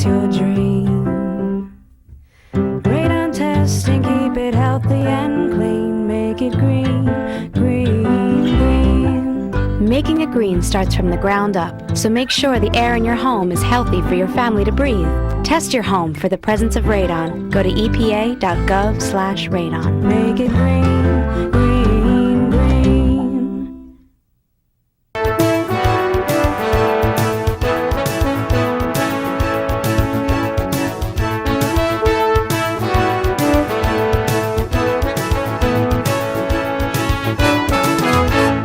makes your dream. Radon testing, keep it healthy and clean. Make it green, green, green. Making it green starts from the ground up, so make sure the air in your home is healthy for your family to breathe. Test your home for the presence of radon. Go to epa.gov/radon. Make it green, green, green.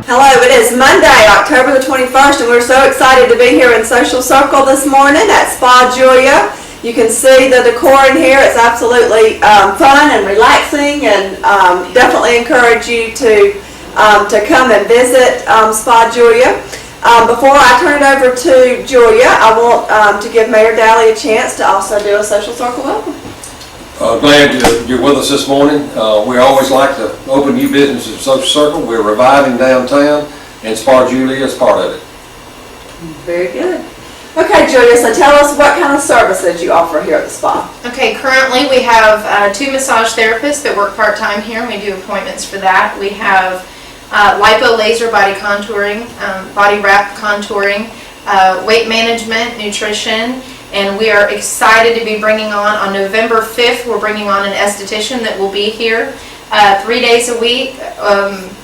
Hello, it is Monday, October the 21st, and we're so excited to be here in Social Circle this morning at Spa Julia. You can see the decor in here. It's absolutely fun and relaxing, and definitely encourage you to come and visit Spa Julia. Before I turn it over to Julia, I want to give Mayor Daly a chance to also do a Social Circle welcome. Glad you're with us this morning. We always like to open new businesses at Social Circle. We're reviving downtown, and Spa Julia is part of it. Very good. Okay, Julia, so tell us what kind of services you offer here at the spa. Okay, currently we have 2 massage therapists that work part-time here, and we do appointments for that. We have lipo laser body contouring, body wrap contouring, weight management, nutrition, and we are excited to be bringing on November 5th, we're bringing on an esthetician that will be here 3 days a week,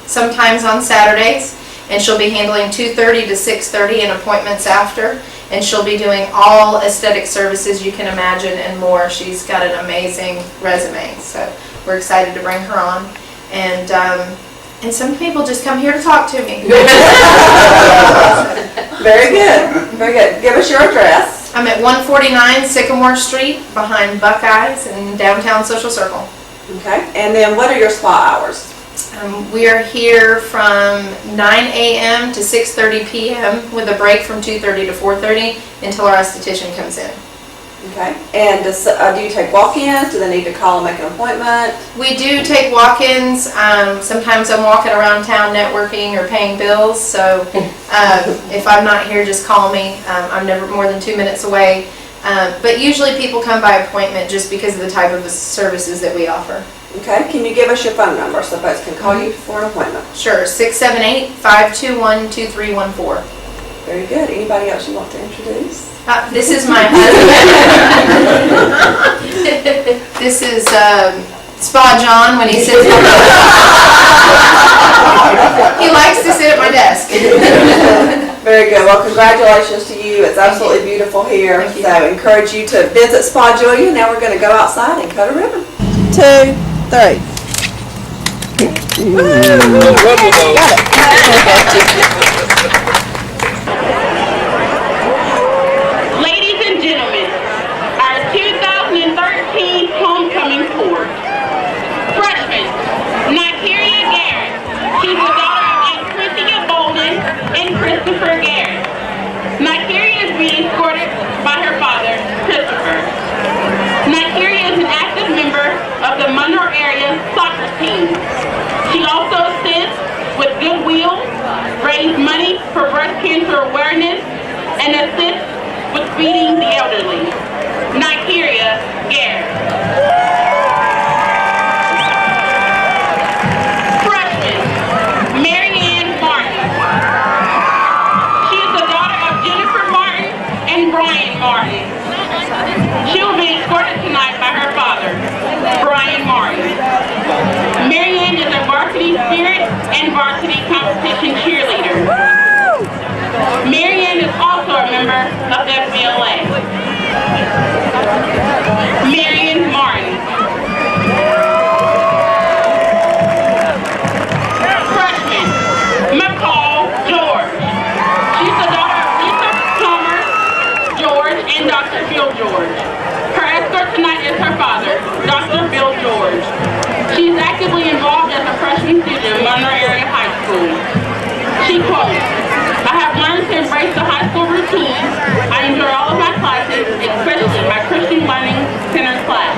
sometimes on Saturdays, and she'll be handling 2:30 to 6:30 and appointments after. And she'll be doing all aesthetic services you can imagine and more. She's got an amazing resume, so we're excited to bring her on. And some people just come here to talk to me. Very good, very good. Give us your address. I'm at 149 Sycamore Street behind Buckeyes in downtown Social Circle. Okay, and then what are your spa hours? We are here from 9 a.m. to 6:30 p.m. with a break from 2:30 to 4:30 until our esthetician comes in. Okay, and do you take walk-ins? Do they need to call and make an appointment? We do take walk-ins. Sometimes I'm walking around town networking or paying bills, so if I'm not here, just call me. I'm never more than 2 minutes away. But usually people come by appointment just because of the type of services that we offer. Okay, can you give us your phone number so folks can call you for an appointment? Sure, 678-521-2314. Very good. Anybody else you want to introduce? This is my husband. This is Spa John when he sits on He likes to sit at my desk. Very good. Well, congratulations to you. It's absolutely beautiful here. So I encourage you to visit Spa Julia. Now we're going to go outside and cut a ribbon. 2, 3. Ladies and gentlemen, our 2013 homecoming tour. Freshman, Nigeria Garrett. She's the daughter of Cynthia Bolden and Christopher Garrett. Nigeria is being escorted by her father, Christopher. Nigeria is an active member of the Monroe area soccer team. She also assists with Goodwill, raise money for breast cancer awareness, and assists with feeding the elderly. Nigeria Garrett. Freshman, Marianne Martin. She is the daughter of Jennifer Martin and Brian Martin. She will be escorted tonight by her father, Brian Martin. Marianne is a varsity spirit and varsity competition cheerleader. Marianne is also a member of FBLA. Marianne Martin. Freshman, McCall George. She's the daughter of Lisa Palmer George and Dr. Bill George. Her escort tonight is her father, Dr. Bill George. She is actively involved as a freshman student in Monroe Area High School. She quotes, "I have learned to embrace the high school routine. I enjoy all of my classes, especially my Christian Learning Center class."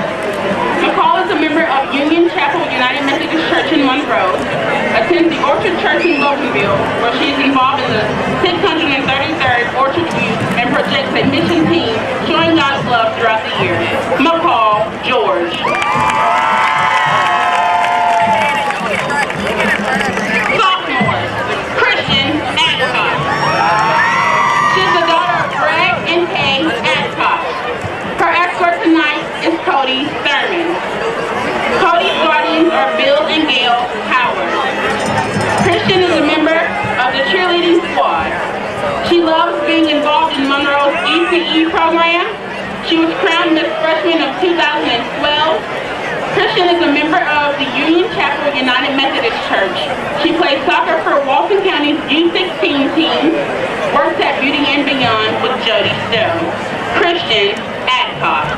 McCall is a member of Union Chapel United Methodist Church in Monroe, attends the Orchard Church in Loganville, where she is involved in the 633rd Orchard Youth and projects and mission teams showing God's love throughout the year. McCall George. Sophomore, Christian Adcock. She's the daughter of Greg and Kay Adcock. Her escort tonight is Cody Thurman. Cody's guardians are Bill and Gail Howard. Christian is a member of the cheerleading squad. She loves being involved in Monroe's ECE program. She was crowned Miss Freshman of 2012. Christian is a member of the Union Chapel United Methodist Church. She plays soccer for Walton County's U16 team, works at Beauty and Beyond with Jody Stowe. Christian Adcock.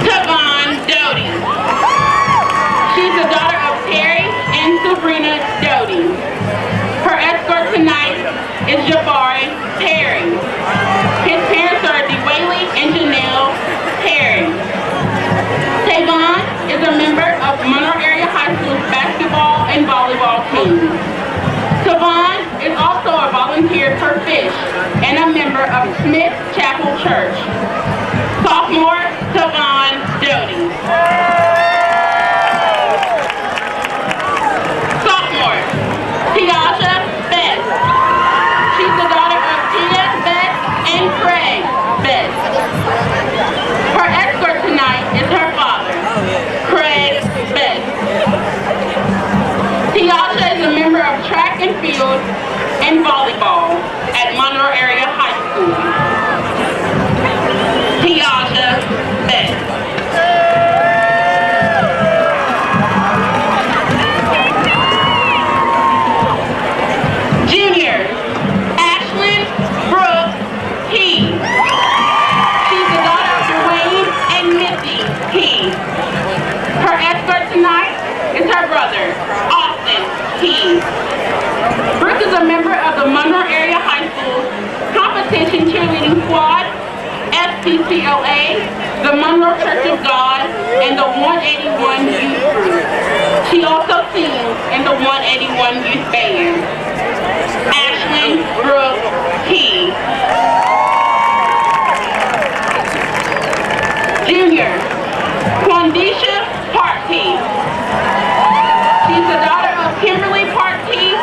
Tavon Doty. She's the daughter of Terry and Sabrina Doty. Her escort tonight is Jabari Perry. His parents are DeWaley and Janelle Perry. Tavon is a member of Monroe Area High School's basketball and volleyball team. Tavon is also a volunteer for FISH and a member of Smith Chapel Church. Sophomore Tavon Doty. Sophomore Tiasha Best. She's the daughter of Tia Best and Craig Best. Her escort tonight is her father, Craig Best. Tiasha is a member of track and field and volleyball at Monroe Area High School. Tiasha Best. Junior Ashlyn Brooke Key. She's the daughter of Dwayne and Missy Key. Her escort tonight is her brother, Austin Key. Brooke is a member of the Monroe Area High School Competition Cheerleading Squad, FCCOA, the Monroe Church of God, and the 181 Youth Group. She also sings in the 181 Youth Band. Ashlyn Brooke Key. Junior Quandisha Partee. She's the daughter of Kimberly Partee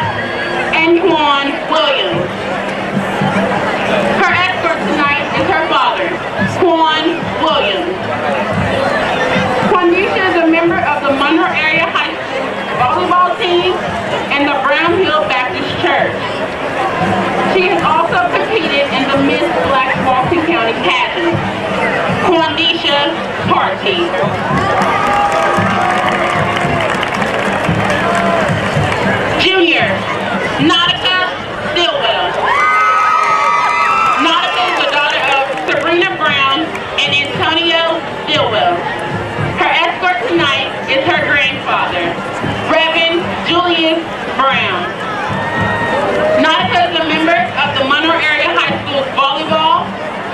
and Quan Williams. Her escort tonight is her father, Quan Williams. Quandisha is a member of the Monroe Area High School volleyball team and the Brown Hill Baptist Church. She has also competed in the Miss Black Walton County pageant. Quandisha Partee. Junior Nautica Stillwell. Nautica is the daughter of Sabrina Brown and Antonio Stillwell. Her escort tonight is her grandfather, Reverend Julius Brown. Nautica is a member of the Monroe Area High School's volleyball,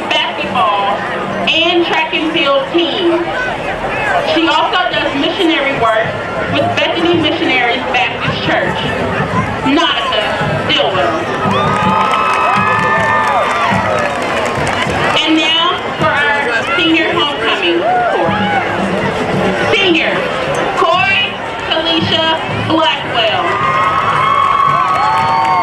basketball, and track and field team. She also does missionary work with Bethany Missionaries Baptist Church. Nautica Stillwell. And now for our senior homecoming course. Senior Corey Kalisha Blackwell.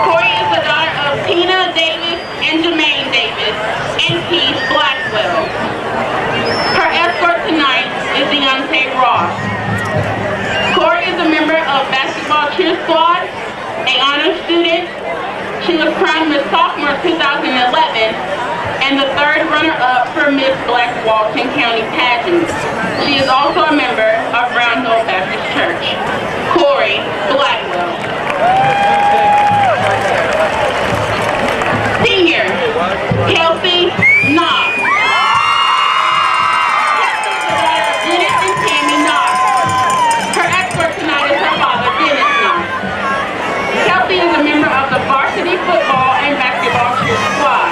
Corey is the daughter of Tina Davis and Jermaine Davis and Keith Blackwell. Her escort tonight is Deontay Ross. Corey is a member of basketball cheer squad, an honor student. She was crowned Miss Sophomore 2011 and the third runner-up for Miss Black Walton County pageant. She is also a member of Brown Hill Baptist Church. Corey Blackwell. Senior Kelsey Knox. Kelsey is the daughter of Dennis and Tammy Knox. Her escort tonight is her father, Dennis Knox. Kelsey is a member of the varsity football and basketball cheer squad,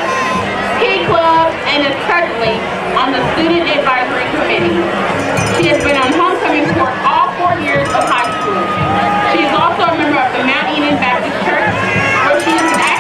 Key Club, and is presently on the student advisory committee. She has been on homecoming court all 4 years of high school. She is also a member of the Mount Eden Baptist Church, where she is an active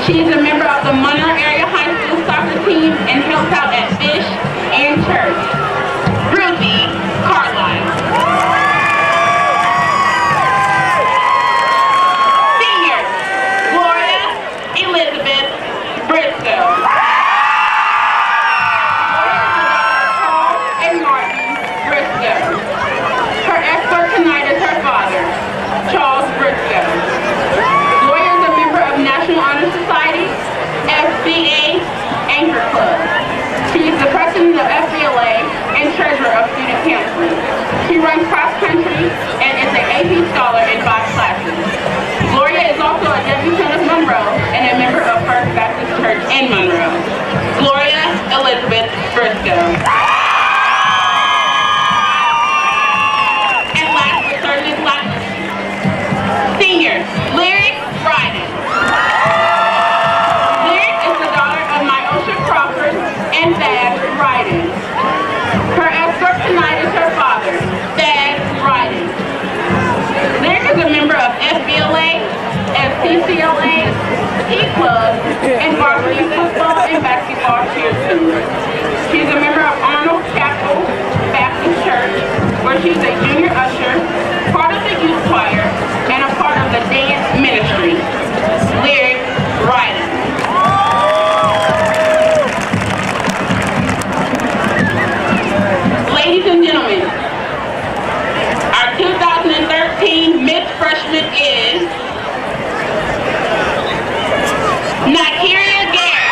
She is a member of the Monroe Area High School soccer team and helps out at Fish and Church. Ruthie Carlisle. Senior, Gloria Elizabeth Briscoe. Charles and Martin Briscoe. Her expert tonight is her father, Charles Briscoe. Gloria is a member of National Honor Society, FBA Anchor Club. She is the president of FBLA and treasurer of student counseling. She runs cross country and is an AP scholar in 5 classes. Gloria is also a debutante of Monroe and a member of First Baptist Church in Monroe. Gloria Elizabeth Briscoe. And last but certainly not least, senior, Lyric Ryden. Lyric is the daughter of Myosha Crawford and Thad Ryden. Her expert tonight is her father, Thad Ryden. Lyric is a member of FBLA, FCCLA, E-Club, and varsity football and basketball cheer team. She is a member of Arnold Chapel Baptist Church, where she is a junior usher, part of the youth choir, and a part of the dance ministry. Lyric Ryden. Ladies and gentlemen, our 2013 Miss Freshman is Nakiria Garrett.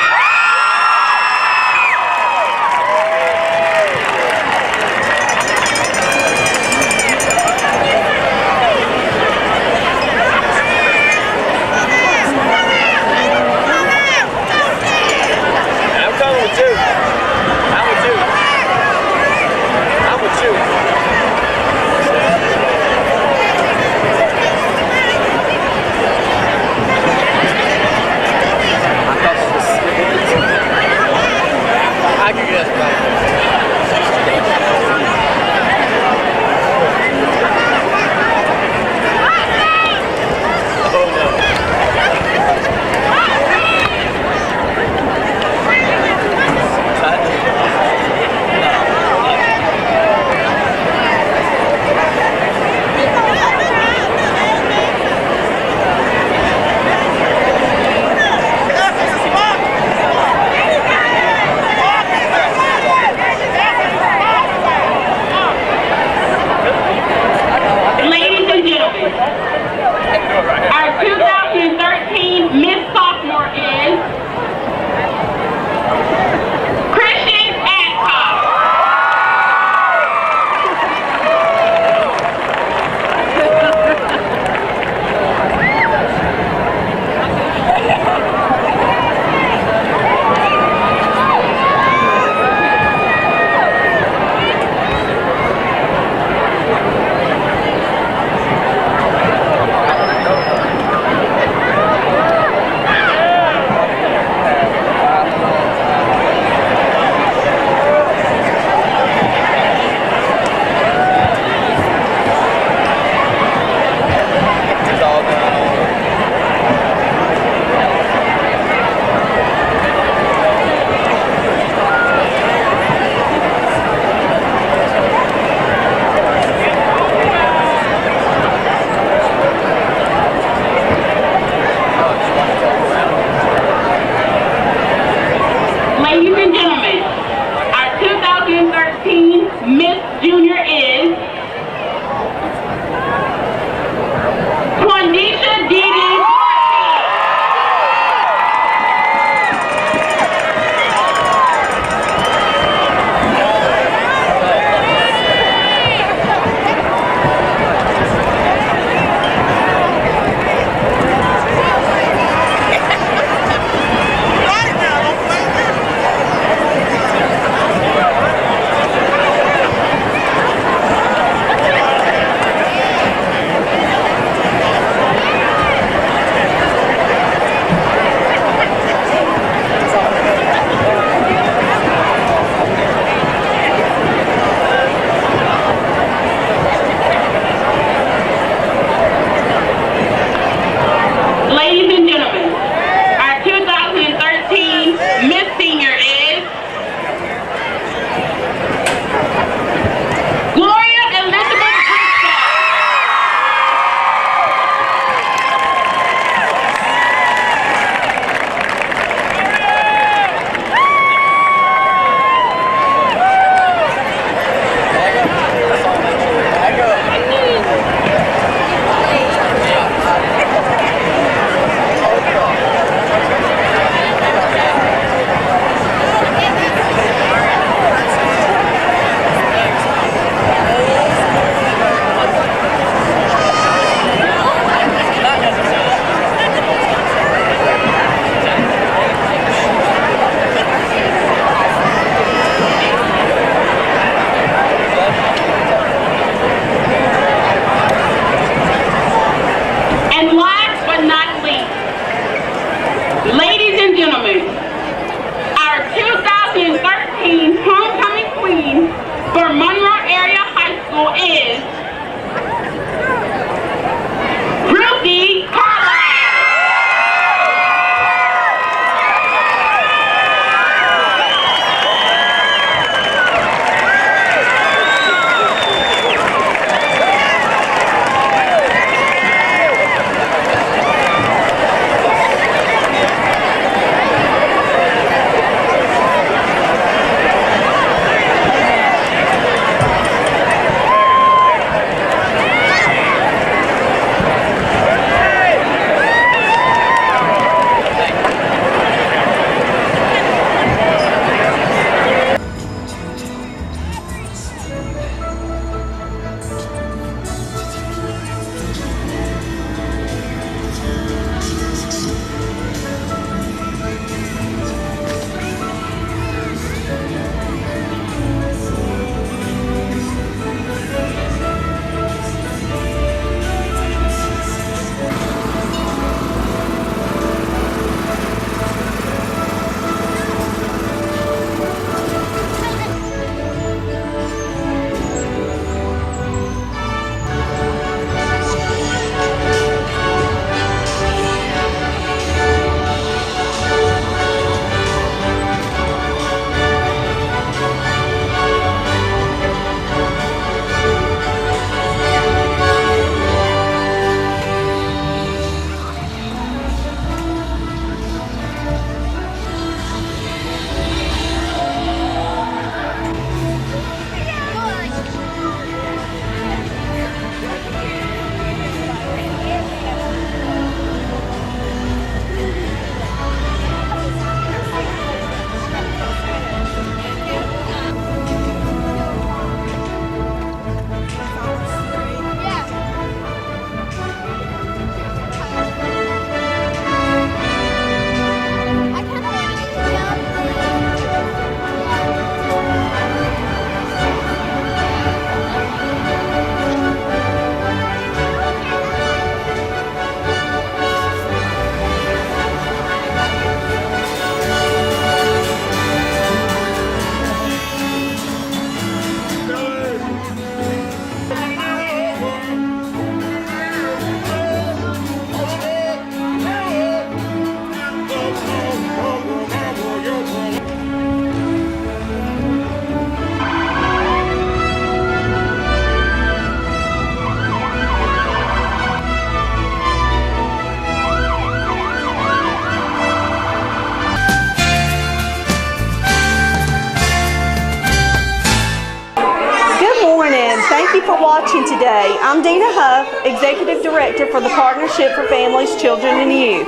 you for watching today. I'm Dina Huff, Executive Director for the Partnership for Families, Children, and Youth.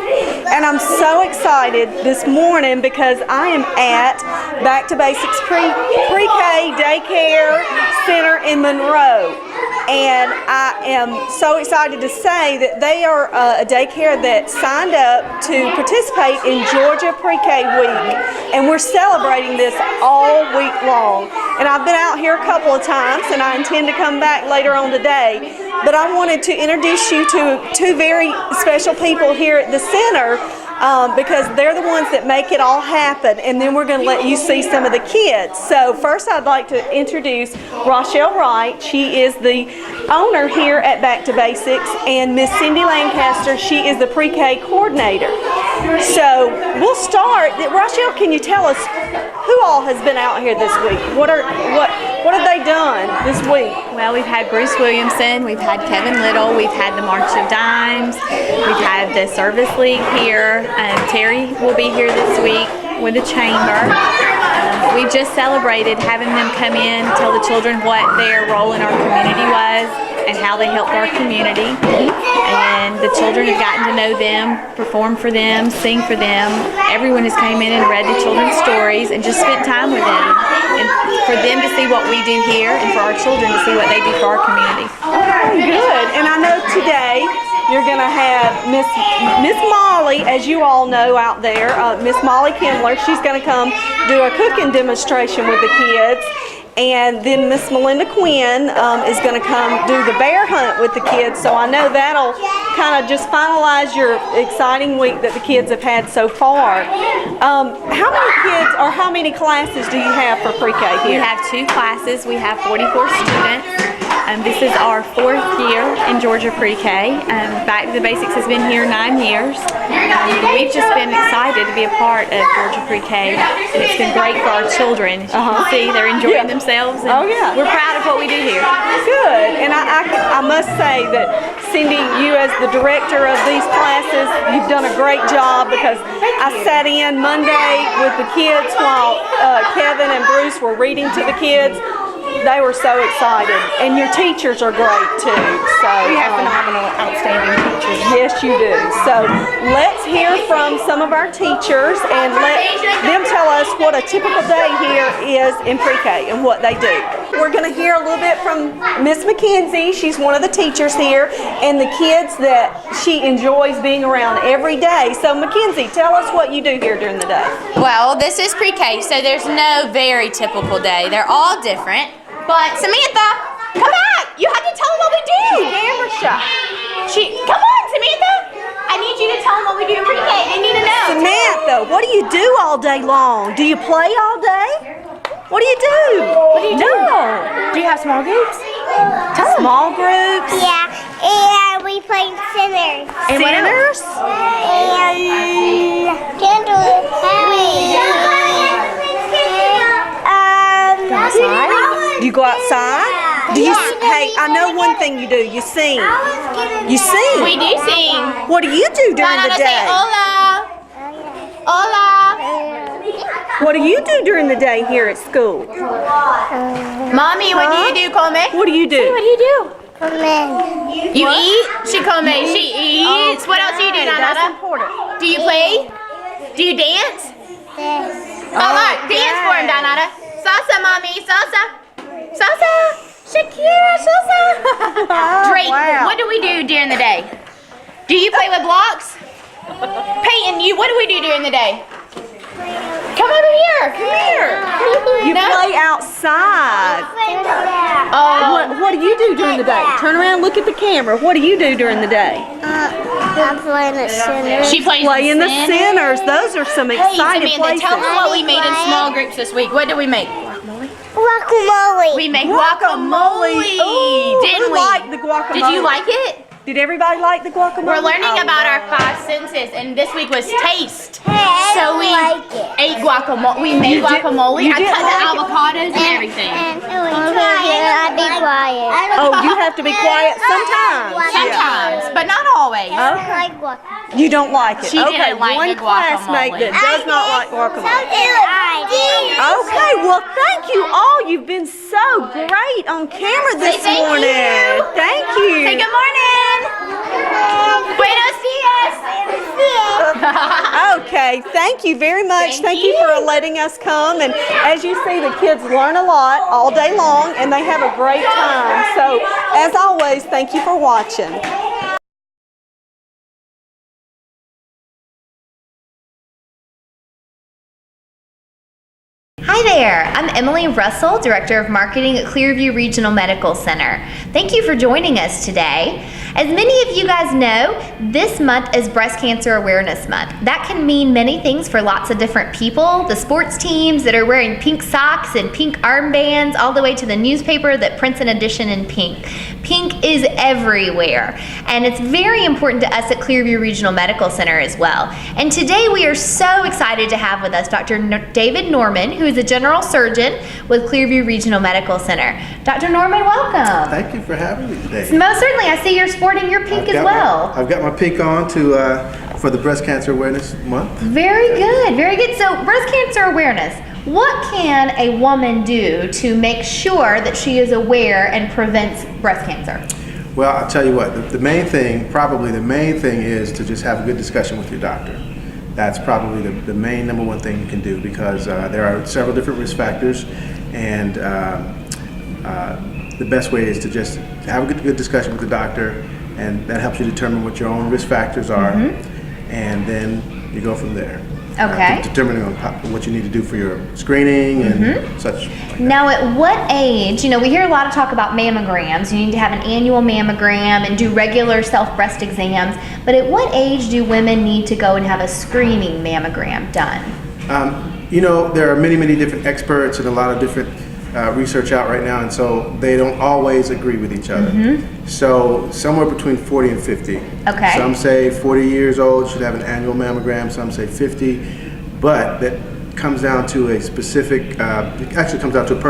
And I'm so excited this morning because I am at Back to Basics Pre-K Daycare Center in Monroe. And I am so excited to say that they are a daycare that signed up to participate in Georgia Pre-K Week. And we're celebrating this all week long. And I've been out here a couple of times, and I intend to come back later on today. But I wanted to introduce you to two very special people here at the center because they're the ones that make it all happen. And then we're going to let you see some of the kids. So first I'd like to introduce Rochelle Wright. She is the owner here at Back to Basics, and Miss Cindy Lancaster, she is the pre-K coordinator. So we'll start. Rochelle, can you tell us who all has been out here this week? What have they done this week? Well, we've had Bruce Williamson, we've had Kevin Little, we've had the March of Dimes, we've had the Service League here. Terry will be here this week with the chamber. We just celebrated having them come in, tell the children what their role in our community was and how they helped our community. And the children have gotten to know them, perform for them, sing for them. Everyone has came in and read the children's stories and just spent time with them. And for them to see what we do here and for our children to see what they do for our community. Okay, good. And I know today you're going to have Miss Molly, as you all know out there, Miss Molly Kindler. She's going to come do a cooking demonstration with the kids. And then Miss Melinda Quinn is going to come do the bear hunt with the kids. So I know that'll kind of just finalize your exciting week that the kids have had so far. How many kids or how many classes do you have for pre-K here? We have 2 classes. We have 44 students. This is our 4th year in Georgia Pre-K. Back to the Basics has been here 9 years. We've just been excited to be a part of Georgia Pre-K, and it's been great for our children. As you can see, they're enjoying themselves, and we're proud of what we do here. Good, and I must say that Cindy, you as the director of these classes, you've done a great job because I sat in Monday with the kids while Kevin and Bruce were reading to the kids. They were so excited, and your teachers are great too. So We have phenomenal, outstanding teachers. yes, you do. So let's hear from some of our teachers and let them tell us what a typical day here is in pre-K and what they do. We're going to hear a little bit from Miss McKenzie. She's one of the teachers here, and the kids that she enjoys being around every day. So Mackenzie, tell us what you do here during the day. Well, this is pre-K, so there's no very typical day. They're all different. But Samantha, come back! You have to tell them what we do. Camera shot. Come on, Samantha. I need you to tell them what we do in pre-K. They need to know. Samantha, what do you do all day long? Do you play all day? What do you do? What do you do? No. Do you have small groups? Small groups? Yeah, and we play sinners. And what else? And candle. Do you go outside? Do you? Hey, I know one thing you do. You sing. You sing. We do sing. What do you do during the Say day? hola. Hola. What do you do during the day here at school? Mommy, what do you do, Come? What do you do? What do you do? Come in. You eat? She eats. What else do you do, That's Nana? important. Do you play? Do you dance? Oh, look, dance for him, Donata. Salsa, mommy, salsa. Salsa. Shakira, salsa. Drake, wow. what do we do during the day? Do you play with blocks? Peyton, what do we do during the day? Come over here. Come here. You No? play outside. Oh, What do you do during the day? Turn around, look at the camera. What do you do during the day? I'm playing the sinners. she plays Play in the center. centers. Those are some Hey, exciting Samantha, places. tell them what we made in small groups this week. What did we make? Guacamole. We make guacamole. Ooh, Didn't who we? liked the guacamole? Did you like it? Did everybody like the guacamole? We're learning Oh, about our wow. 5 senses, and this week was taste. I So don't we like it. ate guacamole. We made You did- guacamole. you I didn't cut like the it? avocados and everything. I'll be quiet. Oh, you have to be quiet sometimes. Sometimes, but not always. guacamole. I like guacamole. You don't like it? She okay, didn't like one the classmate guacamole. that does not like guacamole. Okay, well, thank you all. You've been so great on camera this thank morning. you. Thank you. Say good morning. Buenos dias. Okay, thank you very much. Thank you for letting us come. And as you see, the kids learn a lot all day long, and they have a great time. So, as always, thank you for watching. Hi there, I'm Emily Russell, Director of Marketing at Clearview Regional Medical Center. Thank you for joining us today. As many of you guys know, this month is Breast Cancer Awareness Month. That can mean many things for lots of different people. The sports teams that are wearing pink socks and pink armbands, all the way to the newspaper that prints an edition in pink. Pink is everywhere, and it's very important to us at Clearview Regional Medical Center as well. And today we are so excited to have with us Dr. David Norman, who is a general surgeon with Clearview Regional Medical Center. Dr. Norman, welcome. Thank you for having me today. Most certainly. I see you're sporting your pink as well. I've got my pink on for the Breast Cancer Awareness Month. Very good, very good. So breast cancer awareness. What can a woman do to make sure that she is aware and prevents breast cancer? Well, I'll tell you what, the main thing, probably the main thing is to just have a good discussion with your doctor. That's probably the main number one thing you can do, because there are several different risk factors, and the best way is to just have a good discussion with the doctor, and that helps you determine what your own risk factors are, and then you go from there. Okay. Determining on what you need to do for your screening and such. Now, at what age, we hear a lot of talk about mammograms. You need to have an annual mammogram and do regular self-breast exams. But at what age do women need to go and have a screening mammogram done? There are many different experts and a lot of different research out right now, and so they don't always agree with each other. So somewhere between 40 and 50. Okay. Some say 40 years old should have an annual mammogram, some say 50, but that comes down to a specific, it actually comes down to a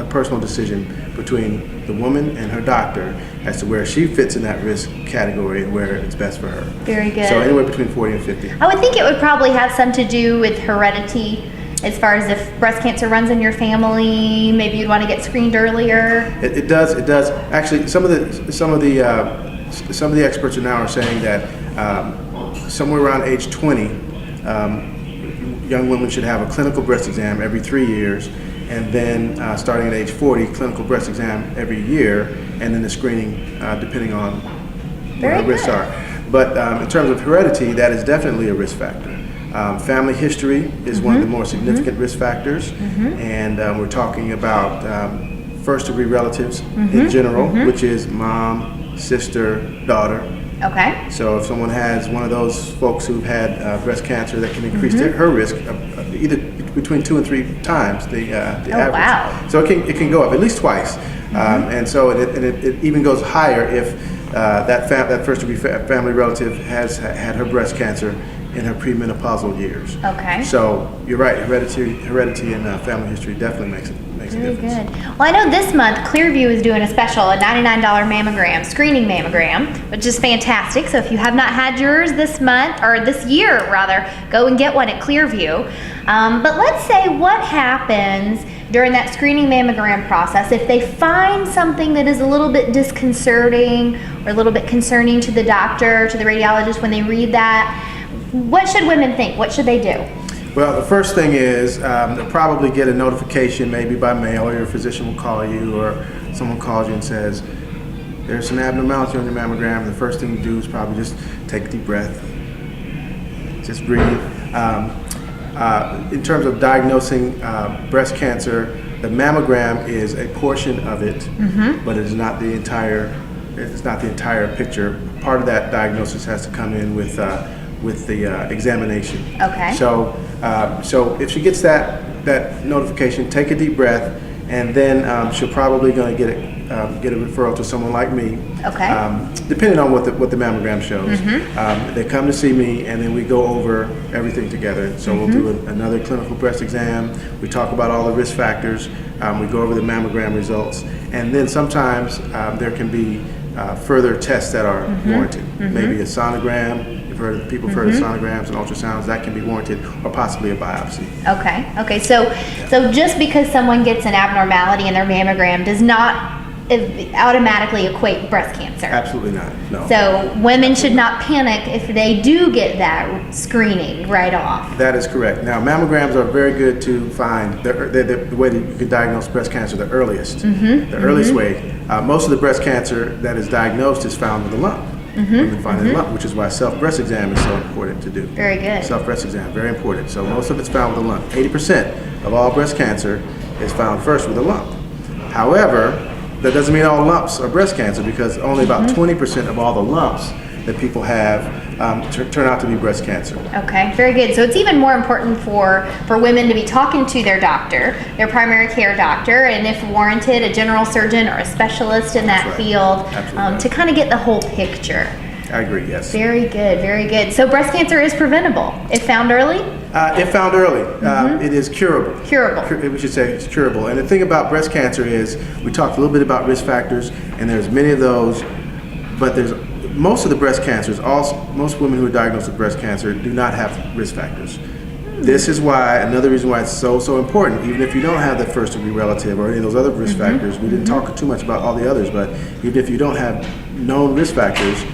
personal decision between the woman and her doctor as to where she fits in that risk category and where it's best for her. Very good. So anywhere between 40 and 50. I would think it would probably have some to do with heredity, as far as if breast cancer runs in your family, maybe you'd want to get screened earlier. It does. Actually, some of the experts now are saying that somewhere around age 20, young women should have a clinical breast exam every 3 years, and then starting at age 40, clinical breast exam every year, and then the screening depending on what her risks are. But in terms of heredity, that is definitely a risk factor. Family history is one of the more significant risk factors, and we're talking about first-degree relatives in general, which is mom, sister, daughter. Okay. So if someone has one of those folks who've had breast cancer, that can increase her risk either between 2 and 3 times the average. Wow. So it can go up at least twice, and so it even goes higher if that first-degree family relative has had her breast cancer in her premenopausal years. Okay. So you're right, heredity and family history definitely makes a difference. Very good. Well, I know this month Clearview is doing a special, a $99 mammogram, screening mammogram, which is fantastic. So if you have not had yours this month, or this year rather, go and get one at Clearview. But let's say what happens during that screening mammogram process if they find something that is a little bit disconcerting or a little bit concerning to the doctor, to the radiologist when they read that. What should women think? What should they do? Well, the first thing is they'll probably get a notification, maybe by mail, or your physician will call you, or someone calls you and says, there's an abnormality on your mammogram. The first thing you do is probably just take a deep breath, just breathe. In terms of diagnosing breast cancer, the mammogram is a portion of it, but it is not the entire. It's not the entire picture. Part of that diagnosis has to come in with the examination. Okay. So if she gets that notification, take a deep breath, and then she'll probably going to get a referral to someone like me. Okay. Depending on what the mammogram shows. They come to see me, and then we go over everything together. So we'll do another clinical breast exam. We talk about all the risk factors. We go over the mammogram results, and then sometimes there can be further tests that are warranted. Maybe a sonogram. People have heard of sonograms and ultrasounds. That can be warranted, or possibly a biopsy. Okay. So just because someone gets an abnormality in their mammogram does not automatically equate breast cancer. Absolutely not. No. So women should not panic if they do get that screening right off. That is correct. Now, mammograms are very good to find the way that you can diagnose breast cancer the earliest. The earliest way. Most of the breast cancer that is diagnosed is found with a lump. Women find a lump, which is why self-breast exam is so important to do. Very good. Self-breast exam, very important. So most of it's found with a lump. 80% of all breast cancer is found first with a lump. However, that doesn't mean all lumps are breast cancer, because only about 20% of all the lumps that people have turn out to be breast cancer. Okay, very good. So it's even more important for women to be talking to their doctor, their primary care doctor, and if warranted, a general surgeon or a specialist in that field to kind of get the whole picture. I agree, yes. Very good, very good. So breast cancer is preventable if found early? If found early, it is curable. Curable. We should say it's curable. And the thing about breast cancer is, we talked a little bit about risk factors, and there's many of those, but there's most of the breast cancers, most women who are diagnosed with breast cancer do not have risk factors. This is why, another reason why it's so important, even if you don't have the first degree relative or any of those other risk factors, we didn't talk too much about all the others, but even if you don't have known risk factors,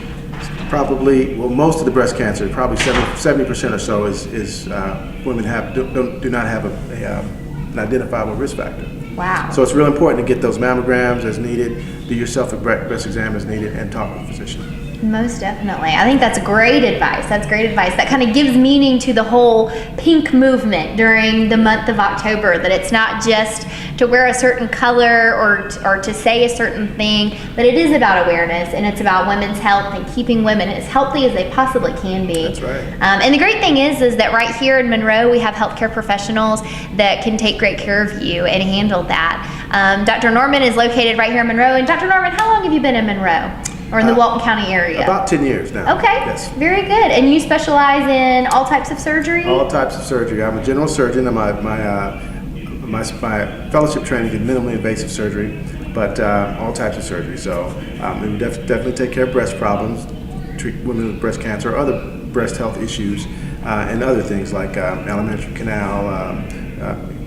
probably, well, most of the breast cancer, probably 70% or so is women do not have an identifiable risk factor. Wow. So it's real important to get those mammograms as needed, do your self-breast exam as needed, and talk with a physician. Most definitely. I think that's great advice. That's great advice. That kind of gives meaning to the whole pink movement during the month of October, that it's not just to wear a certain color or to say a certain thing, but it is about awareness, and it's about women's health and keeping women as healthy as they possibly can be. That's right. And the great thing is that right here in Monroe, we have healthcare professionals that can take great care of you and handle that. Dr. Norman is located right here in Monroe. And Dr. Norman, how long have you been in Monroe? Or in the Walton County area? About 10 years now. Okay, yes. Very good. And you specialize in all types of surgery? All types of surgery. I'm a general surgeon, and my fellowship training in minimally invasive surgery, but all types of surgery. So we definitely take care of breast problems, treat women with breast cancer or other breast health issues, and other things like alimentary canal,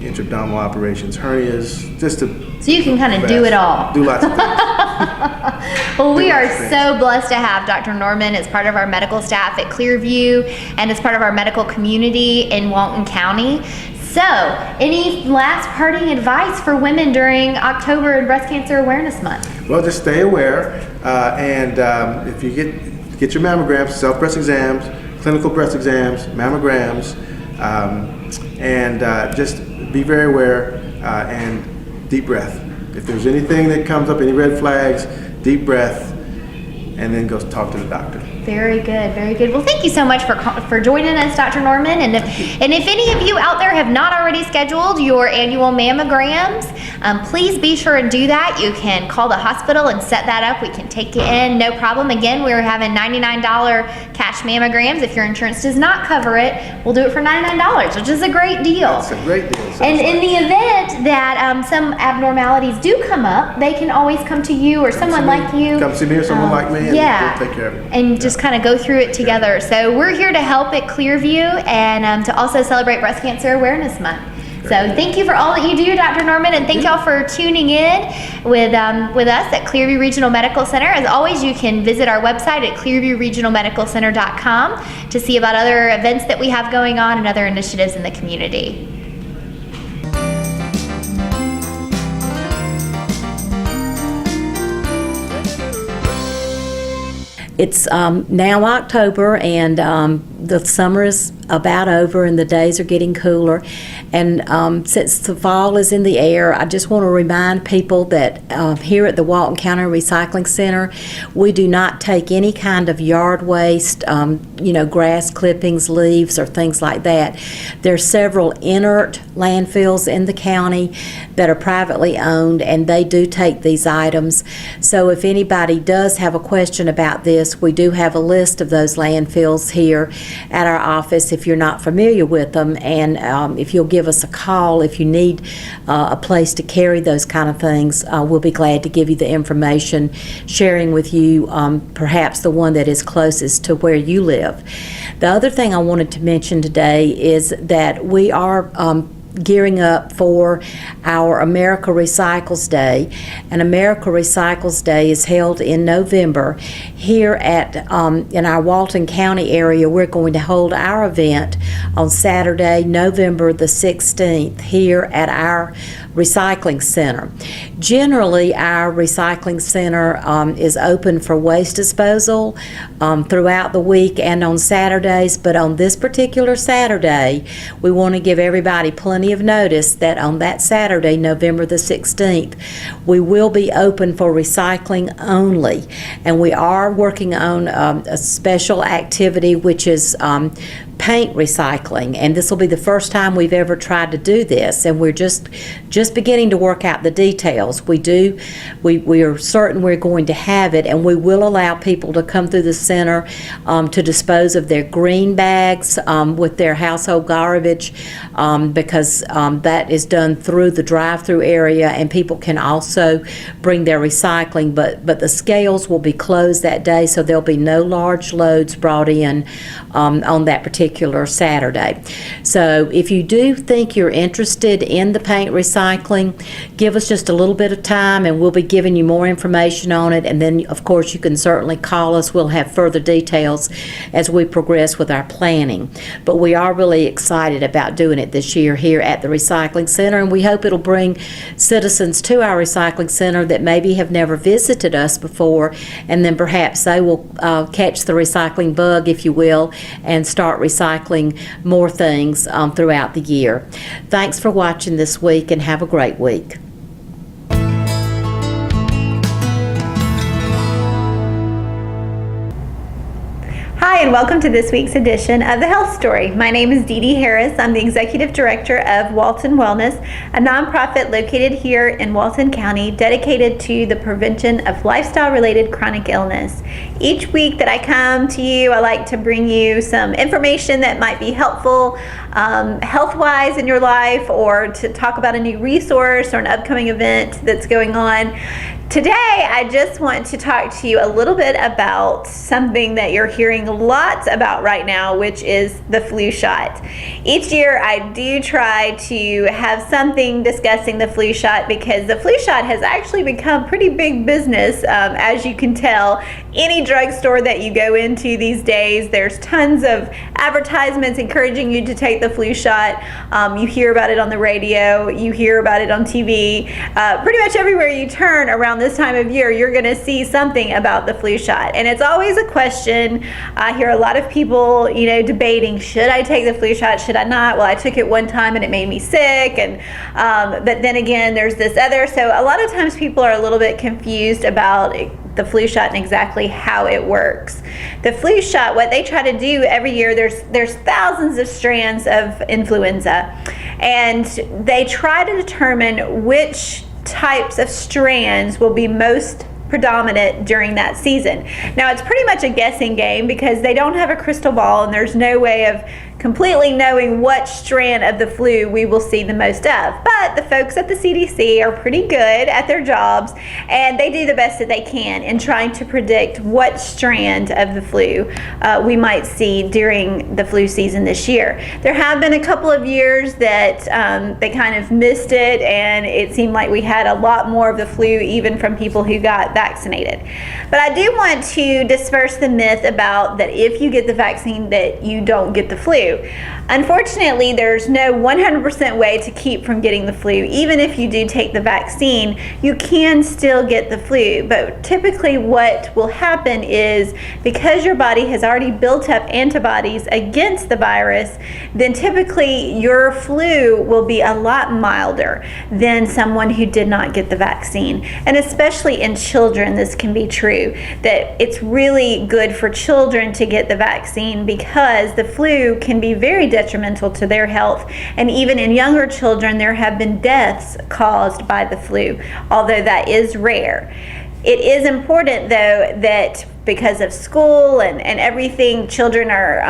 intra-abdominal operations, hernias, just to... So you can kind of do it all. Do lots of things. Well, we are so blessed to have Dr. Norman as part of our medical staff at Clearview and as part of our medical community in Walton County. So, any last parting advice for women during October and Breast Cancer Awareness Month? Well, just stay aware, and if you get your mammograms, self-breast exams, clinical breast exams, mammograms, and just be very aware, and deep breath. If there's anything that comes up, any red flags, deep breath, and then go talk to the doctor. Very good, very good. Well, thank you so much for joining us, Dr. Norman. And if any of you out there have not already scheduled your annual mammograms, please be sure and do that. You can call the hospital and set that up. We can take you in, no problem. Again, we're having $99 cash mammograms. If your insurance does not cover it, we'll do it for $99, which is a great deal. That's a great deal. And in the event that some abnormalities do come up, they can always come to you or someone like you. Come see me or someone like me, and we'll take care of it. And just kind of go through it together. So we're here to help at Clearview and to also celebrate Breast Cancer Awareness Month. So thank you for all that you do, Dr. Norman, and thank y'all for tuning in with us at Clearview Regional Medical Center. As always, you can visit our website at clearviewregionalmedicalcenter.com to see about other events that we have going on and other initiatives in the community. It's now October, and the summer is about over and the days are getting cooler. And since the fall is in the air, I just want to remind people that here at the Walton County Recycling Center, we do not take any kind of yard waste, grass clippings, leaves, or things like that. There are several inert landfills in the county that are privately owned, and they do take these items. So if anybody does have a question about this, we do have a list of those landfills here. at our office if you're not familiar with them, and if you'll give us a call if you need a place to carry those kind of things, we'll be glad to give you the information, sharing with you perhaps the one that is closest to where you live. The other thing I wanted to mention today is that we are gearing up for our America Recycles Day. And America Recycles Day is held in November. Here at in our Walton County area, we're going to hold our event on Saturday, November the 16th, here at our recycling center. Generally, our recycling center is open for waste disposal throughout the week and on Saturdays, but on this particular Saturday, we want to give everybody plenty of notice that on that Saturday, November the 16th, we will be open for recycling only. And we are working on a special activity, which is paint recycling, and this will be the first time we've ever tried to do this, and we're just beginning to work out the details. We are certain we're going to have it, and we will allow people to come through the center to dispose of their green bags with their household garbage, because that is done through the drive-through area, and people can also bring their recycling, but the scales will be closed that day, so there'll be no large loads brought in on that particular Saturday. So if you do think you're interested in the paint recycling, give us just a little bit of time and we'll be giving you more information on it, and then of course you can certainly call us. We'll have further details as we progress with our planning. But we are really excited about doing it this year here at the recycling center, and we hope it'll bring citizens to our recycling center that maybe have never visited us before, and then perhaps they will catch the recycling bug, if you will, and start recycling more things throughout the year. Thanks for watching this week, and have a great week. Hi, and welcome to this week's edition of The Health Story. My name is Dee Dee Harris. I'm the Executive Director of Walton Wellness, a nonprofit located here in Walton County dedicated to the prevention of lifestyle-related chronic illness. Each week that I come to you, I like to bring you some information that might be helpful health-wise in your life, or to talk about a new resource or an upcoming event that's going on. Today, I just want to talk to you a little bit about something that you're hearing lots about right now, which is the flu shot. Each year, I do try to have something discussing the flu shot, because the flu shot has actually become pretty big business, as you can tell. Any drugstore that you go into these days, there's tons of advertisements encouraging you to take the flu shot. You hear about it on the radio, you hear about it on TV. Pretty much everywhere you turn around this time of year, you're going to see something about the flu shot. And it's always a question. I hear a lot of people, debating, should I take the flu shot, should I not? Well, I took it one time and it made me sick, and but then again, there's this other. So a lot of times people are a little bit confused about the flu shot and exactly how it works. The flu shot, what they try to do every year, there's thousands of strands of influenza, and they try to determine which types of strands will be most predominant during that season. Now, it's pretty much a guessing game, because they don't have a crystal ball and there's no way of completely knowing what strand of the flu we will see the most of. But the folks at the CDC are pretty good at their jobs, and they do the best that they can in trying to predict what strand of the flu we might see during the flu season this year. There have been a couple of years that they kind of missed it, and it seemed like we had a lot more of the flu even from people who got vaccinated. But I do want to disperse the myth about that if you get the vaccine that you don't get the flu. Unfortunately, there's no 100% way to keep from getting the flu. Even if you do take the vaccine, you can still get the flu. But typically what will happen is, because your body has already built up antibodies against the virus, then typically your flu will be a lot milder than someone who did not get the vaccine. And especially in children, this can be true, that it's really good for children to get the vaccine, because the flu can be very detrimental to their health. And even in younger children, there have been deaths caused by the flu, although that is rare. It is important, though, that because of school and everything, children are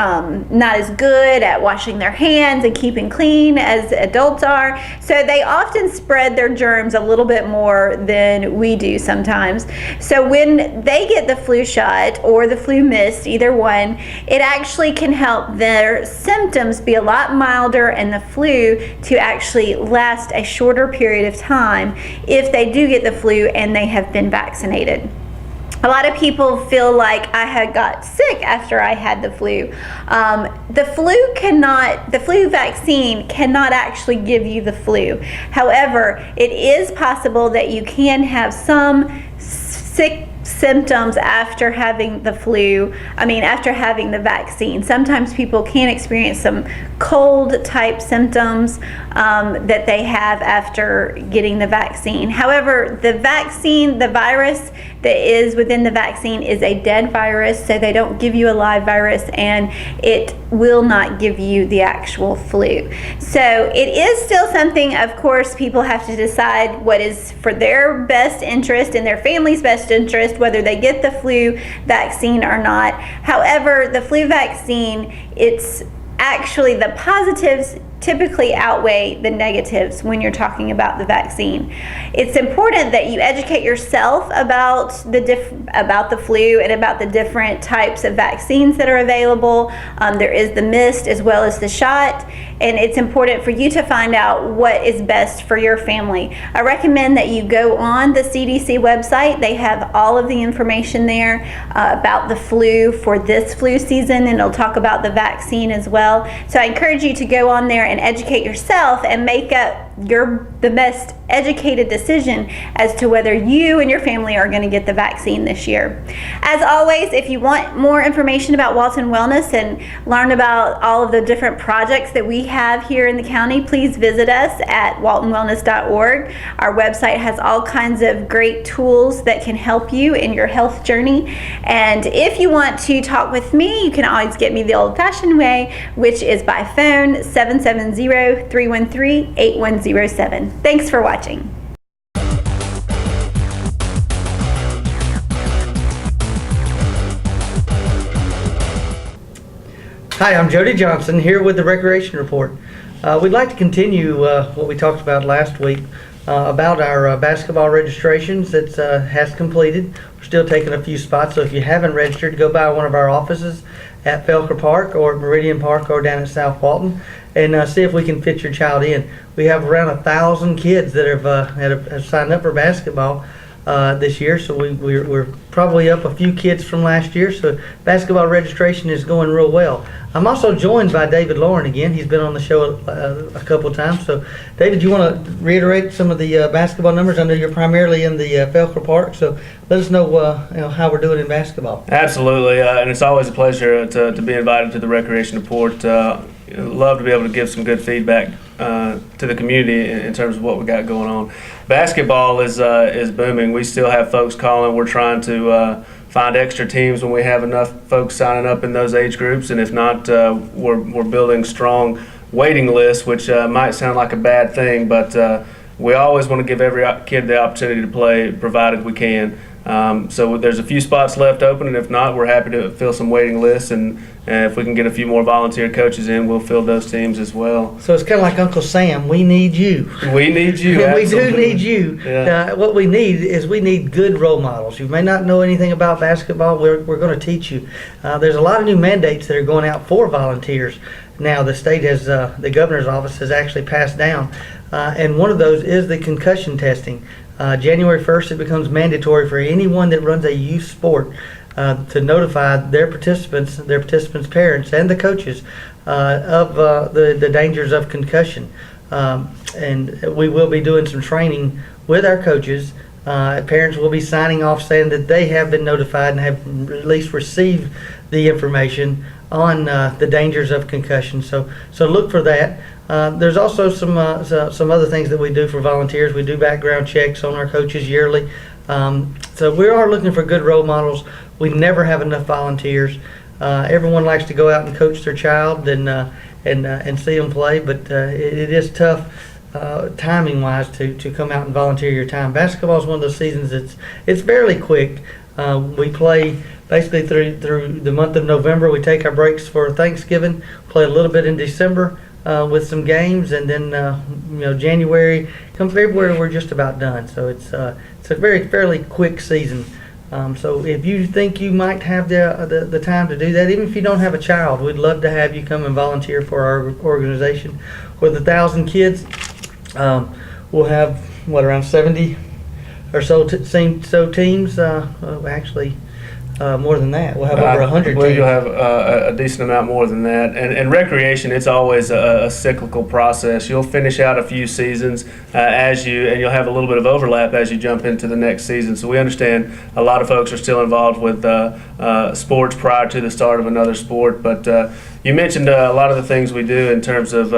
not as good at washing their hands and keeping clean as adults are. So they often spread their germs a little bit more than we do sometimes. So when they get the flu shot or the flu mist, either one, it actually can help their symptoms be a lot milder and the flu to actually last a shorter period of time if they do get the flu and they have been vaccinated. A lot of people feel like I had got sick after I had the flu. The flu vaccine cannot actually give you the flu. However, it is possible that you can have some sick symptoms after having the flu, after having the vaccine. Sometimes people can experience some cold type symptoms that they have after getting the vaccine. However, the virus that is within the vaccine is a dead virus, so they don't give you a live virus, and it will not give you the actual flu. So it is still something, of course, people have to decide what is for their best interest and their family's best interest, whether they get the flu vaccine or not. However, the flu vaccine, it's actually the positives typically outweigh the negatives when you're talking about the vaccine. It's important that you educate yourself about the flu and about the different types of vaccines that are available. There is the mist as well as the shot, and it's important for you to find out what is best for your family. I recommend that you go on the CDC website. They have all of the information there about the flu for this flu season, and it'll talk about the vaccine as well. So I encourage you to go on there and educate yourself and make up the best educated decision as to whether you and your family are going to get the vaccine this year. As always, if you want more information about Walton Wellness and learn about all of the different projects that we have here in the county, please visit us at waltonwellness.org. Our website has all kinds of great tools that can help you in your health journey. And if you want to talk with me, you can always get me the old-fashioned way, which is by phone, 770-313-8107. Thanks for watching. Hi, I'm Jody Johnson here with the Recreation Report. We'd like to continue what we talked about last week about our basketball registrations that has completed. We're still taking a few spots, so if you haven't registered, go by one of our offices at Felker Park or Meridian Park or down at South Walton and see if we can fit your child in. We have around 1,000 kids that have signed up for basketball this year, so we're probably up a few kids from last year, so basketball registration is going real well. I'm also joined by David Lauren again. He's been on the show a couple of times. So David, you want to reiterate some of the basketball numbers? I know you're primarily in the Felker Park, so let us know, how we're doing in basketball. Absolutely, and it's always a pleasure to be invited to the Recreation Report. Love to be able to give some good feedback to the community in terms of what we got going on. Basketball is booming. We still have folks calling. We're trying to find extra teams when we have enough folks signing up in those age groups, and if not, we're building strong waiting lists, which might sound like a bad thing, but we always want to give every kid the opportunity to play, provided we can. So there's a few spots left open, and if not, we're happy to fill some waiting lists, and if we can get a few more volunteer coaches in, we'll fill those teams as well. So it's kind of like Uncle Sam, we need you. We need you, we do need you. Yeah. What we need is good role models. You may not know anything about basketball, we're going to teach you. There's a lot of new mandates that are going out for volunteers. Now the state has, the governor's office has actually passed down, and one of those is the concussion testing. January 1st, it becomes mandatory for anyone that runs a youth sport to notify their participants' parents, and the coaches of the dangers of concussion. And we will be doing some training with our coaches. Parents will be signing off saying that they have been notified and have at least received the information on the dangers of concussion. So look for that. There's also some other things that we do for volunteers. We do background checks on our coaches yearly. So we are looking for good role models. We never have enough volunteers. Everyone likes to go out and coach their child and see them play, but it is tough timing wise to come out and volunteer your time. Basketball is one of those seasons it's fairly quick. We play basically through the month of November. We take our breaks for Thanksgiving, play a little bit in December with some games, and then January, come February, we're just about done. So it's a fairly quick season. So if you think you might have the time to do that, even if you don't have a child, we'd love to have you come and volunteer for our organization. With 1,000 kids, we'll have around 70 or so teams. Actually, more than that. We'll have over 100 I believe teams. you'll have a decent amount more than that. And recreation, it's always a cyclical process. You'll finish out a few seasons and you'll have a little bit of overlap as you jump into the next season. So we understand a lot of folks are still involved with sports prior to the start of another sport. But you mentioned a lot of the things we do in terms of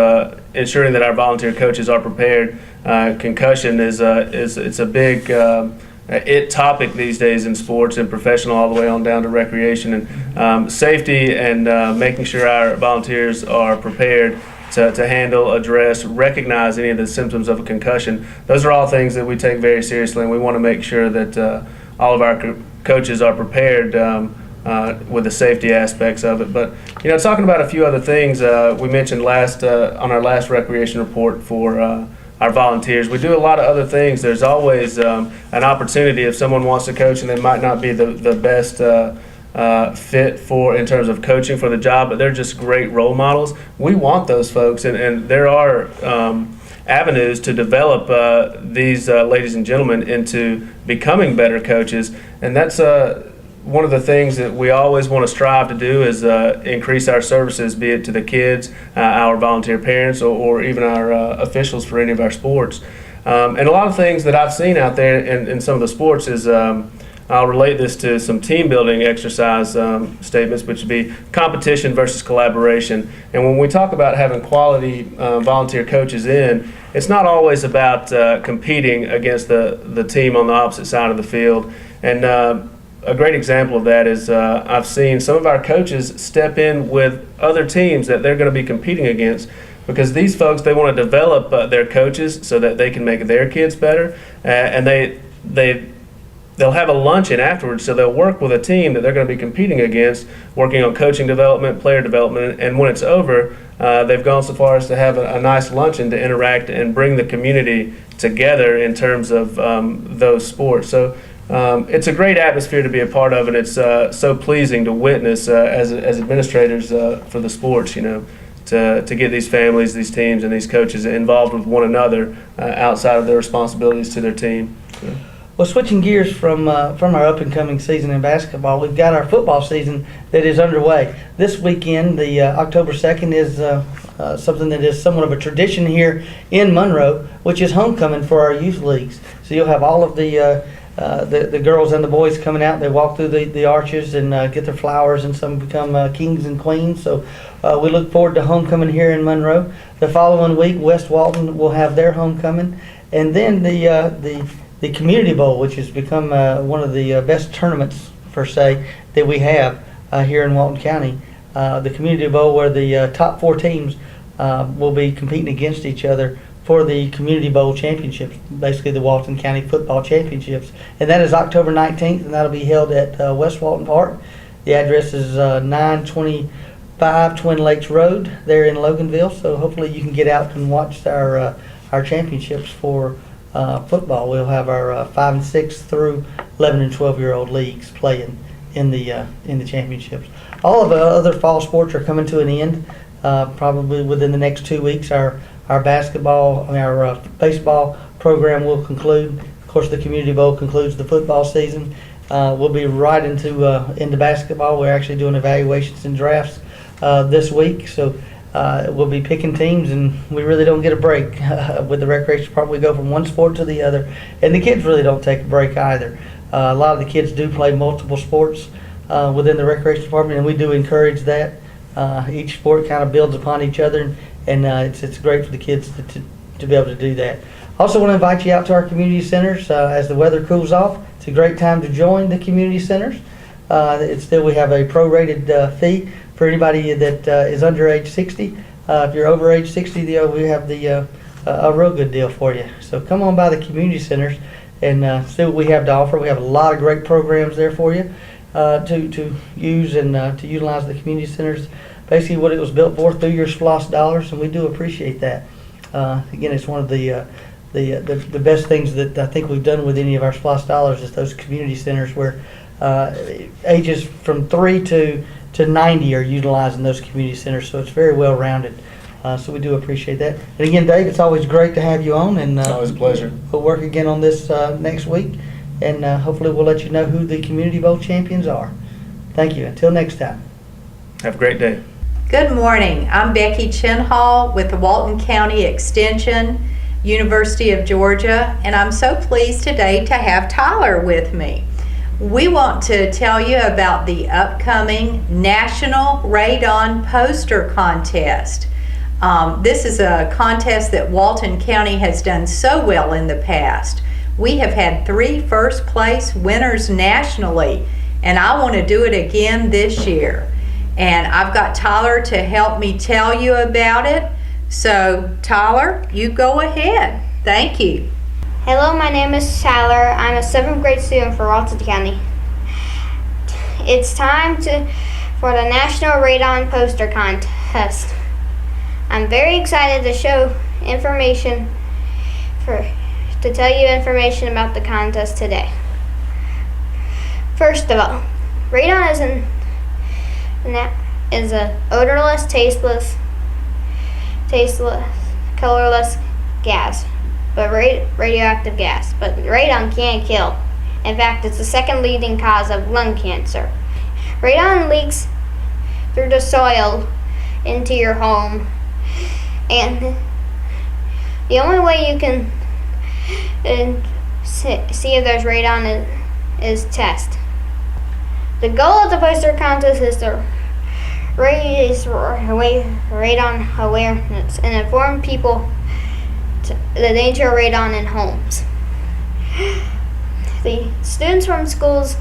ensuring that our volunteer coaches are prepared. Concussion is a big topic these days in sports and professional all the way on down to recreation, and safety and making sure our volunteers are prepared to handle, address, recognize any of the symptoms of a concussion. Those are all things that we take very seriously, and we want to make sure that all of our coaches are prepared with the safety aspects of it. But talking about a few other things we mentioned on our last recreation report for our volunteers. We do a lot of other things. There's always an opportunity if someone wants to coach and they might not be the best fit in terms of coaching for the job, but they're just great role models. We want those folks, and there are avenues to develop these ladies and gentlemen into becoming better coaches, and that's one of the things that we always want to strive to do is increase our services, be it to the kids, our volunteer parents, or even our officials for any of our sports. And a lot of things that I've seen out there in some of the sports is, I'll relate this to some team building exercise statements, which would be competition versus collaboration. And when we talk about having quality volunteer coaches in, it's not always about competing against the team on the opposite side of the field. And a great example of that is I've seen some of our coaches step in with other teams that they're going to be competing against, because these folks, they want to develop their coaches so that they can make their kids better, and they'll have a luncheon afterwards, so they'll work with a team that they're going to be competing against, working on coaching development, player development, and when it's over, they've gone so far as to have a nice luncheon to interact and bring the community together in terms of those sports. So it's a great atmosphere to be a part of, and it's so pleasing to witness as administrators for the sports, to get these families, these teams, and these coaches involved with one another outside of their responsibilities to their team. So. Well, switching gears from our up-and-coming season in basketball, we've got our football season that is underway. This weekend, the October 2nd, is something that is somewhat of a tradition here in Monroe, which is homecoming for our youth leagues. So you'll have all of the girls and the boys coming out. They walk through the arches and get their flowers, and some become kings and queens. So we look forward to homecoming here in Monroe. The following week, West Walton will have their homecoming, and then the Community Bowl, which has become one of the best tournaments, per se, that we have here in Walton County. The Community Bowl, where the top 4 teams will be competing against each other for the Community Bowl Championships, basically the Walton County Football Championships. And that is October 19th, and that'll be held at West Walton Park. The address is 925 Twin Lakes Road there in Loganville, so hopefully you can get out and watch our championships for football. We'll have our 5 and 6 through 11 and 12-year-old leagues playing in the championships. All of the other fall sports are coming to an end. Probably within the next 2 weeks, our baseball program will conclude. Of course, the Community Bowl concludes the football season. We'll be right into basketball. We're actually doing evaluations and drafts this week, so we'll be picking teams, and we really don't get a break with the recreation department. We go from one sport to the other, and the kids really don't take a break either. A lot of the kids do play multiple sports within the recreation department, and we do encourage that. Each sport kind of builds upon each other, and it's great for the kids to be able to do that. Also want to invite you out to our community centers as the weather cools off. It's a great time to join the community centers. We have a prorated fee for anybody that is under age 60. If you're over age 60, we have a real good deal for you. So come on by the community centers and see what we have to offer. We have a lot of great programs there for you. to use and to utilize the community centers. Basically, what it was built for, through your SPLOST dollars, and we do appreciate that. Again, it's one of the best things that I think we've done with any of our SPLOST dollars is those community centers where ages from 3 to 90 are utilizing those community centers. So it's very well rounded. So we do appreciate that. And again, Dave, it's always great to have you on. And always a pleasure. We'll work again on this next week, and hopefully we'll let you know who the Community Bowl champions are. Thank you. Until next time. Have a great day. Good morning. I'm Becky Chinhall with the Walton County Extension, University of Georgia, and I'm so pleased today to have Tyler with me. We want to tell you about the upcoming National Radon Poster Contest. This is a contest that Walton County has done so well in the past. We have had 3 first place winners nationally, and I want to do it again this year. And I've got Tyler to help me tell you about it. So Tyler, you go ahead. Thank you. Hello, my name is Tyler. I'm a 7th grade student for Walton County. It's time for the National Radon Poster Contest. I'm very excited to show information to tell you information about the contest today. First of all, radon is a odorless, tasteless, colorless gas, but radioactive gas. But radon can kill. In fact, it's the 2nd leading cause of lung cancer. Radon leaks through the soil into your home, and the only way you can see if there's radon is test. The goal of the poster contest is to raise radon awareness and inform people the danger of radon in homes. The students from schools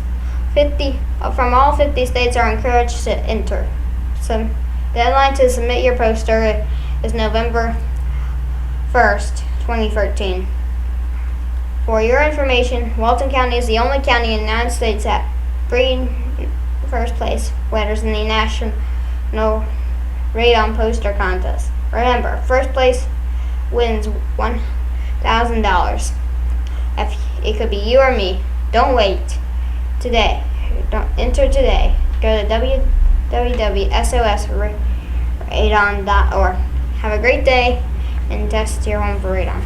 from all 50 states are encouraged to enter. So the deadline to submit your poster is November 1st, 2013. For your information, Walton County is the only county in the United States that 3 first place winners in the National Radon Poster Contest. Remember, first place wins $1,000. It could be you or me. Don't wait. Today. Don't enter today. Go to www.sosradon.org. Have a great day and test your home for radon.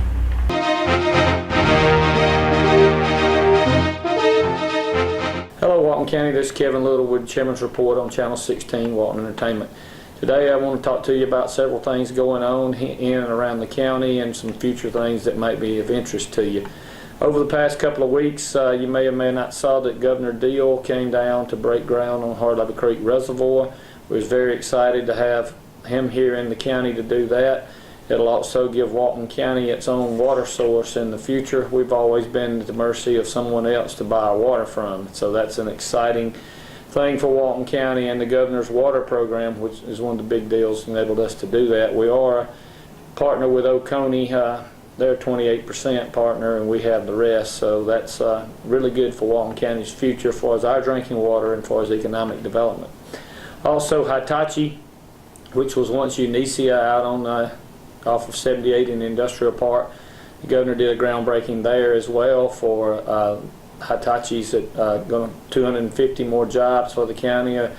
Hello Walton County, this is Kevin Littlewood, Chairman's Report on Channel 16, Walton Entertainment. Today I want to talk to you about several things going on in and around the county and some future things that might be of interest to you. Over the past couple of weeks, you may or may not saw that Governor Deal came down to break ground on Hard Lava Creek Reservoir. We was very excited to have him here in the county to do that. It'll also give Walton County its own water source in the future. We've always been at the mercy of someone else to buy our water from, so that's an exciting thing for Walton County, and the governor's water program, which is one of the big deals, enabled us to do that. We are a partner with Oconee. They're a 28% partner, and we have the rest, so that's really good for Walton County's future as far as our drinking water and as far as economic development. Also, Hitachi, which was once Unicia out on off of 78 in the Industrial Park. The governor did a groundbreaking there as well for Hitachi's that going 250 more jobs for the county, a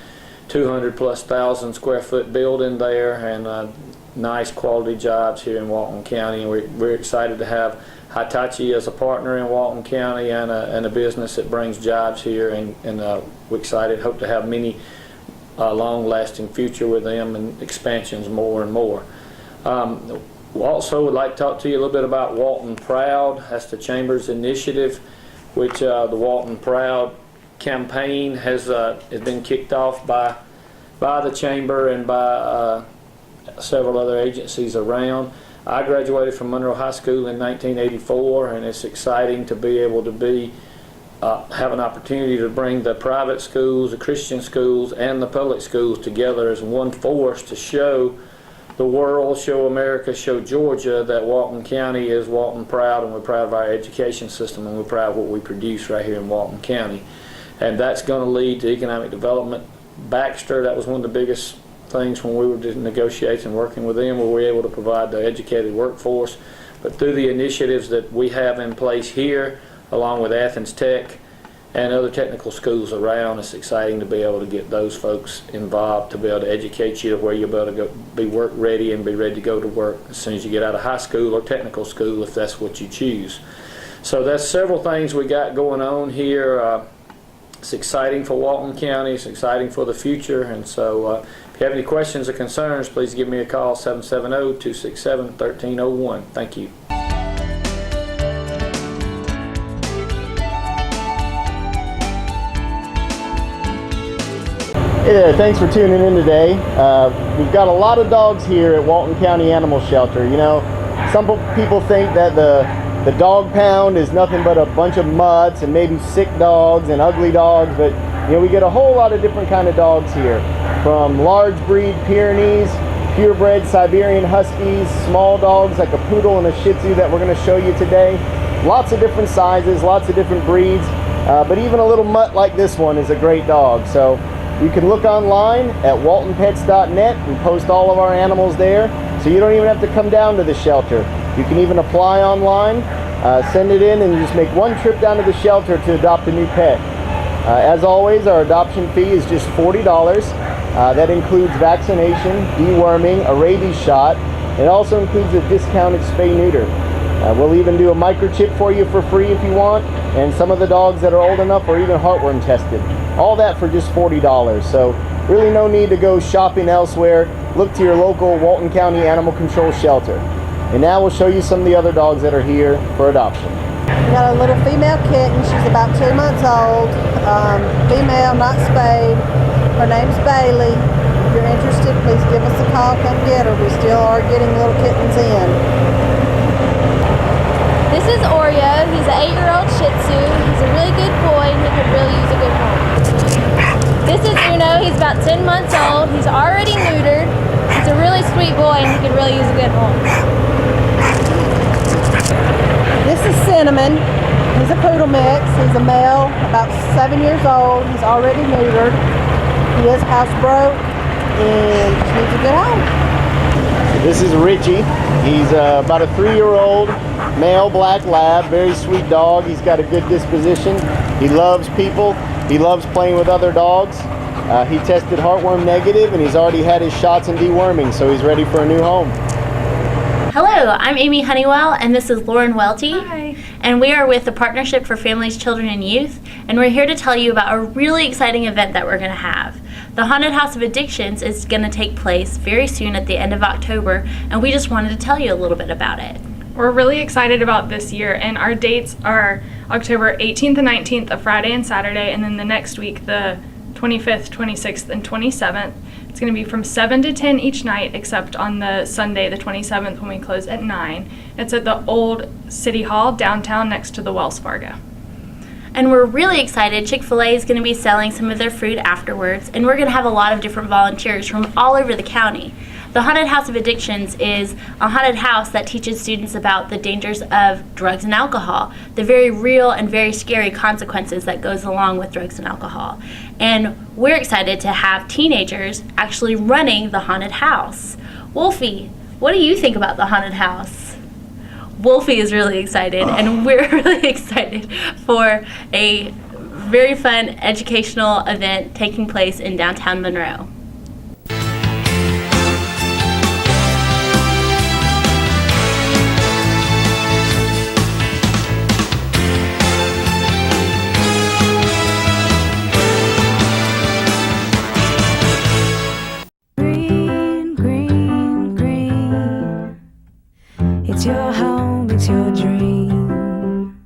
200,000+ square foot building there, and nice quality jobs here in Walton County. We're excited to have Hitachi as a partner in Walton County and a business that brings jobs here, and we're excited, hope to have many long-lasting future with them and expansions more and more. We also would like to talk to you a little bit about Walton Proud. That's the Chamber's initiative, which the Walton Proud campaign has been kicked off by the Chamber and by several other agencies around. I graduated from Monroe High School in 1984, and it's exciting to be able to have an opportunity to bring the private schools, the Christian schools, and the public schools together as one force to show the world, show America, show Georgia that Walton County is Walton Proud, and we're proud of our education system, and we're proud of what we produce right here in Walton County. and that's going to lead to economic development. Baxter, that was one of the biggest things when we were negotiating, working with them, where we were able to provide the educated workforce. But through the initiatives that we have in place here, along with Athens Tech and other technical schools around, it's exciting to be able to get those folks involved, to be able to educate you to where you'll be able to go, be work ready and be ready to go to work as soon as you get out of high school or technical school, if that's what you choose. So that's several things we got going on here. It's exciting for Walton County, it's exciting for the future, and so if you have any questions or concerns, please give me a call, 770-267-1301. Thank you. Hey there, thanks for tuning in today. We've got a lot of dogs here at Walton County Animal Shelter. You know, some people think that the dog pound is nothing but a bunch of mutts and maybe sick dogs and ugly dogs, but you know, we get a whole lot of different kind of dogs here, from large breed Pyrenees, purebred Siberian Huskies, small dogs like a poodle and a Shih Tzu that we're going to show you today. Lots of different sizes, lots of different breeds, but even a little mutt like this one is a great dog. So you can look online at waltonpets.net. We post all of our animals there, so you don't even have to come down to the shelter. You can even apply online, send it in, and just make one trip down to the shelter to adopt a new pet. As always, our adoption fee is just $40. That includes vaccination, deworming, a rabies shot. It also includes a discounted spay-neuter. We'll even do a microchip for you for free if you want, and some of the dogs that are old enough are even heartworm tested. All that for just $40. So really no need to go shopping elsewhere. Look to your local Walton County Animal Control shelter. And now we'll show you some of the other dogs that are here for adoption. We got a little female kitten. She's about 2 months old. Female, not spayed. Her name's Bailey. If you're interested, please give us a call. Come get her. We still are getting little kittens in. This is Oreo. He's an 8-year-old Shih Tzu. He's a really good boy and he could really use a good home. This is Uno. He's about 10 months old. He's already neutered. He's a really sweet boy and he could really use a good home. This is Cinnamon. He's a poodle mix. He's a male, about 7 years old. He's already neutered. He is housebroke and needs a good home. This is Richie. He's about a 3-year-old male black lab, very sweet dog. He's got a good disposition. He loves people. He loves playing with other dogs. He tested heartworm negative and he's already had his shots in deworming, so he's ready for a new home. Hello, I'm Amy Honeywell and this is Lauren Welty. Hi. And we are with the Partnership for Families, Children, and Youth, and we're here to tell you about a really exciting event that we're going to have. The Haunted House of Addictions is going to take place very soon at the end of October, and we just wanted to tell you a little bit about it. We're really excited about this year, and our dates are October 18th and 19th, a Friday and Saturday, and then the next week, the 25th, 26th, and 27th. It's going to be from 7 to 10 each night, except on the Sunday, the 27th, when we close at 9. It's at the old City Hall downtown next to the Wells Fargo. And we're really excited. Chick-fil-A is going to be selling some of their food afterwards, and we're going to have a lot of different volunteers from all over the county. The Haunted House of Addictions is a haunted house that teaches students about the dangers of drugs and alcohol, the very real and very scary consequences that goes along with drugs and alcohol. And we're excited to have teenagers actually running the haunted house. Wolfie, what do you think about the haunted house? Wolfie is really excited, and we're really excited for a very fun educational event taking place in downtown Monroe. Green, green, green. It's your home, it's your dream.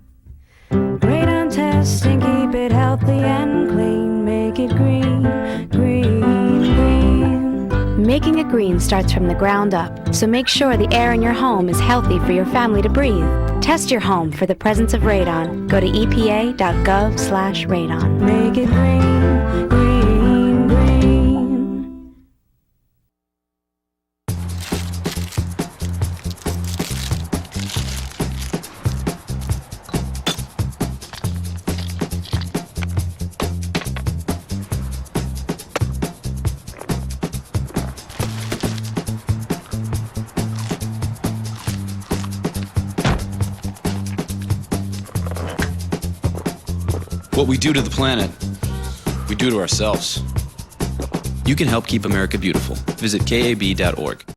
Radon testing, keep it healthy and clean. Make it green, green, green. Making it green starts from the ground up, so make sure the air in your home is healthy for your family to breathe. Test your home for the presence of radon. Go to epa.gov/radon. Make it green, green, green. What we do to the planet, we do to ourselves. You can help keep America beautiful. Visit KAB.org.